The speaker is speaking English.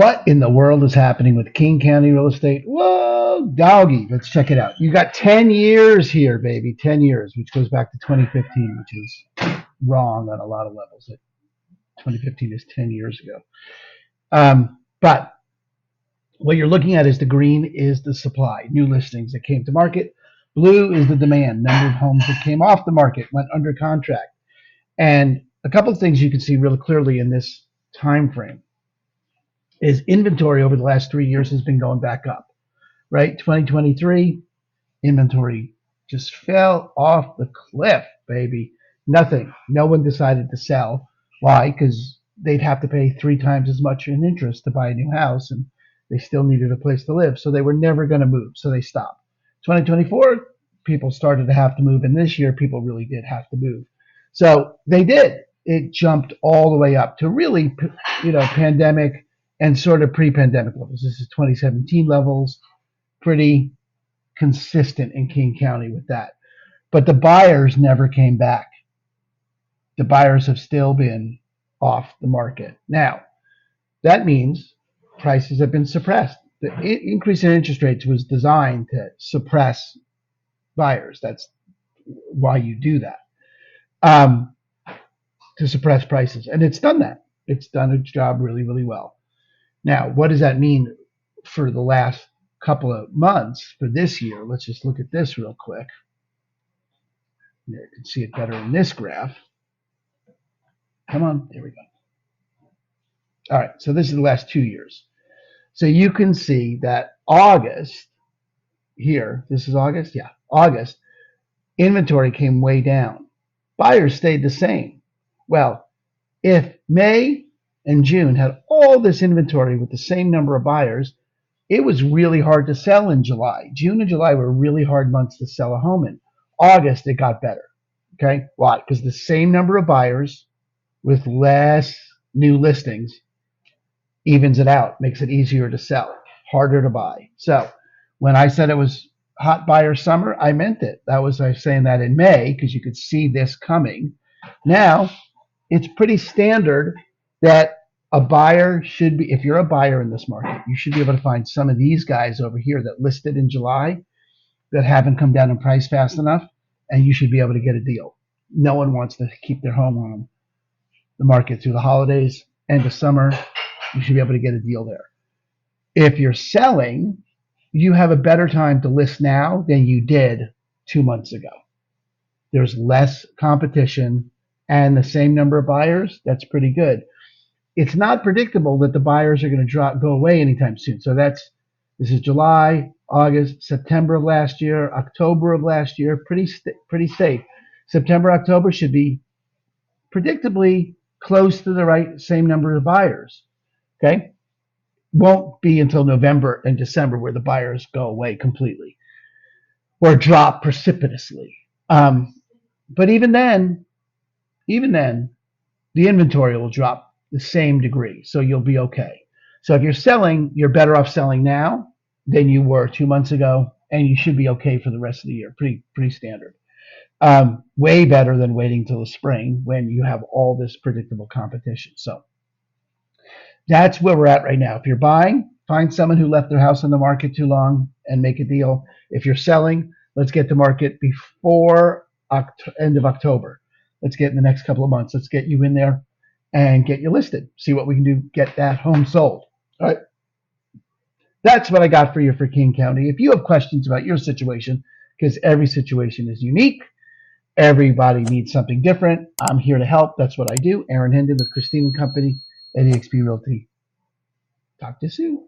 What in the world is happening with King County real estate? Whoa, doggy. Let's check it out. You got 10 years here, baby. 10 years, which goes back to 2015, which is wrong on a lot of levels. 2015 is 10 years ago. But what you're looking at is the green is the supply, new listings that came to market. Blue is the demand, number of homes that came off the market, went under contract. And a couple of things you can see really clearly in this time frame is inventory over the last 3 years has been going back up, right? 2023, inventory just fell off the cliff, baby. Nothing. No one decided to sell. Why? Because they'd have to pay 3 times as much in interest to buy a new house, and they still needed a place to live. So they were never going to move. So they stopped. 2024, people started to have to move. And this year, people really did have to move. So they did. It jumped all the way up to really, pandemic and sort of pre-pandemic levels. This is 2017 levels, pretty consistent in King County with that. But the buyers never came back. The buyers have still been off the market. Now, that means prices have been suppressed. The increase in interest rates was designed to suppress buyers. That's why you do that, to suppress prices. And it's done that. It's done its job really, really well. Now, what does that mean for the last couple of months for this year? Let's just look at this real quick. You can see it better in this graph. Come on, there we go. All right, so this is the last 2 years. So you can see that August here, this is August? Yeah, August, inventory came way down. Buyers stayed the same. Well, if May and June had all this inventory with the same number of buyers, it was really hard to sell in July. June and July were really hard months to sell a home in. August, it got better. Okay, why? Because the same number of buyers with less new listings evens it out, makes it easier to sell, harder to buy. So when I said it was hot buyer summer, I meant it. I was saying that in May because you could see this coming. Now, it's pretty standard that a buyer should be, if you're a buyer in this market, you should be able to find some of these guys over here that listed in July that haven't come down in price fast enough, and you should be able to get a deal. No one wants to keep their home on the market through the holidays, end of summer. You should be able to get a deal there. If you're selling, you have a better time to list now than you did 2 months ago. There's less competition and the same number of buyers. That's pretty good. It's not predictable that the buyers are going to go away anytime soon. So this is July, August, September of last year, October of last year, pretty safe. September, October should be predictably close to the same number of buyers. Okay, won't be until November and December where the buyers go away completely or drop precipitously. But even then, the inventory will drop the same degree, so you'll be okay. So if you're selling, you're better off selling now than you were 2 months ago, and you should be okay for the rest of the year. Pretty standard. Way better than waiting till the spring when you have all this predictable competition. So that's where we're at right now. If you're buying, find someone who left their house on the market too long and make a deal. If you're selling, let's get to market before end of October. Let's get in the next couple of months. Let's get you in there and get you listed. See what we can do, get that home sold. All right. That's what I got for you for King County. If you have questions about your situation, because every situation is unique, everybody needs something different, I'm here to help. That's what I do. Aaron Hendon with Christine & Company at eXp Realty. Talk to you soon.